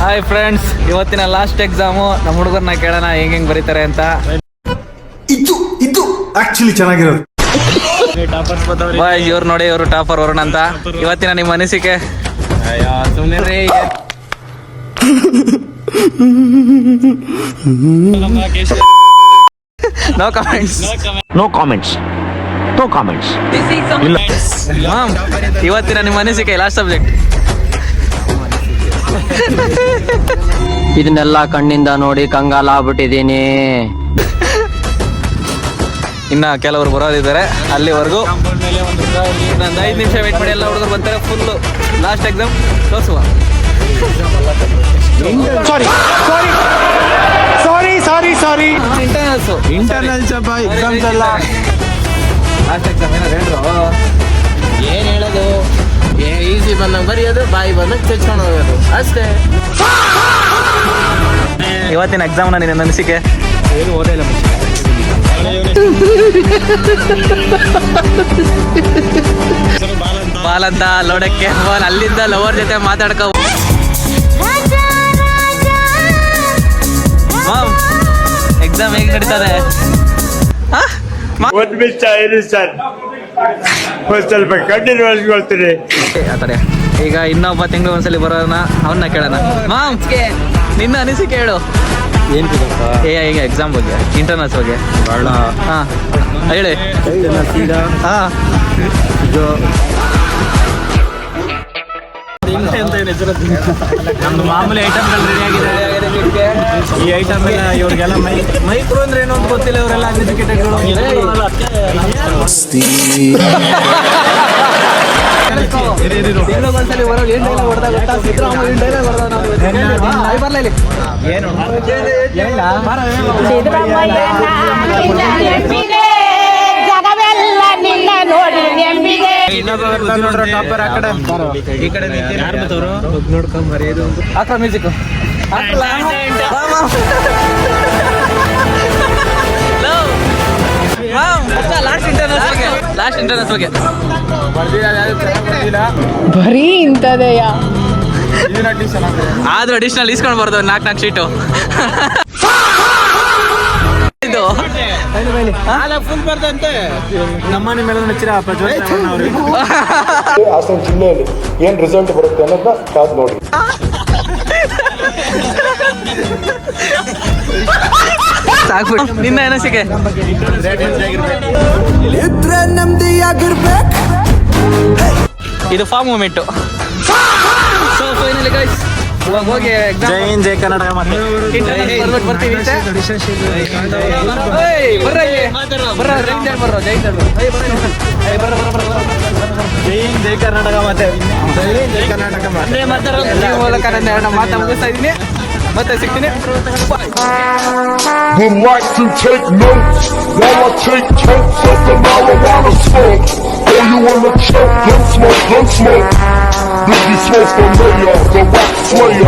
Hi friends, ಇವತ್ತಿನ last exam. ನಮ್ಮ ಹುಡುಗರನ್ನ ಕೇಳೋಣ ಹೆಂಗ್ ಬರೀತಾರೆ ಅಂತ. ಇದು ಆಕ್ಚುಲಿ ಚೆನ್ನಾಗಿರೋದು. ಬಾಯ್, ಇವ್ರು ನೋಡಿ, ಇವರು ಟಾಪರ್ ವರುಣ್ ಅಂತ. ಇವತ್ತಿನ ನಿಮ್ಮ ಅನಿಸಿಕೆ? No comments. ಇವತ್ತಿನ ನಿಮ್ಮ ಅನಿಸಿಕೆ ಲಾಸ್ಟ್ ಸಬ್ಜೆಕ್ಟ್? ಇದನ್ನೆಲ್ಲ ಕಣ್ಣಿಂದ ನೋಡಿ ಕಂಗಾಲ ಆಗ್ಬಿಟ್ಟಿದೀನಿ. ಇನ್ನ ಕೆಲವರು ಬರೋದಿದ್ದಾರೆ, ಅಲ್ಲಿವರೆಗೂ ಇನ್ನೊಂದು 5 ನಿಮಿಷ ವೇಟ್ ಮಾಡಿ. ಎಲ್ಲ ಹುಡುಗರು ಬರ್ತಾರೆ. ಫುಲ್ ಲಾಸ್ಟ್ ಎಕ್ಸಾಮ್ ತೋರಿಸುವ. ಸಾರಿ ಇಂಟರ್ನಲ್ಸ್ ಎಕ್ಸಾಮ್ಸ್ ಎಲ್ಲ ಲಾಸ್ಟ್ ಎಕ್ಸಾಮ್. ಏನ್ ಹೇಳೋದು, ಈಸಿ ಬಂದಂಗೆ ಬರೆಯೋದು, ಬಾಯಿ ಬಂದಂಗೆ ತೆಚ್ಕೊಂಡು ಹೋಗೋದು ಅಷ್ಟೇ. ಇವತ್ತಿನ ಎಕ್ಸಾಮ್ನ ನಿನ್ನ ಅನಿಸಿಕೆ? ಏನು ಓದಿಲ್ಲ. ಬಾಲ್ ಅಂತ ಲೋಡಕ್ಕೆ ಬಾಲ್, ಅಲ್ಲಿಂದ ಲವರ್ ಜೊತೆ ಮಾತಾಡ್ಕೊ. ಎಕ್ಸಾಮ್ ಹೇಗೆ ನಡೀತದೆ? ಸ್ವಲ್ಪ ಕಂಟಿನ್ಯೂಸ್ಕೊಳ್ತೀನಿ. ಈಗ ಇನ್ನೊಬ್ಬ ತಿಂಗಳು ಒಂದ್ಸಲಿ ಬರೋಣ, ಅವನ್ನ ಕೇಳೋಣ. ಮಾಮ್, ನಿನ್ನ ಅನಿಸಿಕೆ ಹೇಳು. ಏನು ಈಗ ಎಕ್ಸಾಮ್ ಬಗ್ಗೆ, ಇಂಟರ್ನಲ್ಸ್ ಬಗ್ಗೆ. ಹಾಂ ಹೇಳಿ. ಹಾಂ, ನಮ್ದು ಮಾಮೂಲಿ ಐಟಮ್ಗಳು ರೆಡಿ ಆಗಿದೆ. ಈ ಐಟಮ್ ಎಲ್ಲ ಇವ್ರಿಗೆಲ್ಲ ಮೈಕ್ರೋ ಅಂದ್ರೆ ಏನೋ ಅಂತ ಗೊತ್ತಿಲ್ಲ. ಇವರೆಲ್ಲ ಅನ್ಎಜುಕೇಟೆಡ್ಗಳು. ಒಂದ್ಸಲಿ ಬರೋ ಏನ್ ಡೈಲಾಗ್ ಹೊಡೆದ ಗೊತ್ತಾ? ಸಿದ್ದರಾಮಯ್ಯ ಡೈಲಾಗ್ ಹೊಡೆದ. ಬರ್ಲ ಇಲ್ಲಿ ಏನು ಈ ಕಡೆ ನೋಡ್ಕೊಂಡ್ ಬರೆಯೋದು. ಹಾಕ ಮ್ಯೂಸಿಕ್. ಲಾಸ್ಟ್ ಇಂಟರ್ನಲ್ಸ್ ಬಗ್ಗೆ ಬರೀ ಇಂಥದೆಯ. ಆದ್ರೂ ಅಡಿಷನಲ್ ಇಸ್ಕೊಂಡು ಬರ್ದು 4 ಶೀಟು. ಇದು ಫುಲ್ ಬರ್ದಂತೆ. ನಮ್ಮನೆ ಮೇಲೆ ನೆಚ್ಚಿರ ಹಾಸನ ಜಿಲ್ಲೆಯಲ್ಲಿ ಏನ್ ರಿಸಲ್ಟ್ ಬರುತ್ತೆ ಅನ್ನೋದನ್ನ ಕಾದ್ ನೋಡಿ. ಸಾಕ್ಬಿಟ್ಟು ನಿನ್ನ ಅನಿಸಿಕೆ? ಇದು form moment. So finally guys, ಇವಾಗ ಹೋಗಿ ಜೈ ಹಿಂದ್, ಜೈ ಕರ್ನಾಟಕ. ಬರ್ತೀವಿ. ಜೈ ಹಿಂದ್, ಜೈ ಕರ್ನಾಟಕ. ಮತ್ತೆ ಜೈ ಕರ್ನಾಟಕ ಮೂಲಕ ನನ್ನ ಎರಡು ಮಾತು ಮುಗಿಸ್ತಾ ಇದ್ದೀನಿ. ಮತ್ತೆ ಸಿಗ್ತೀನಿ. Relax and take notes while I take totes of the marijuana smoke. Oh, you wanna choke? Gun smoke, gun smoke. Biggie Smoke the mayor, the rap slayer.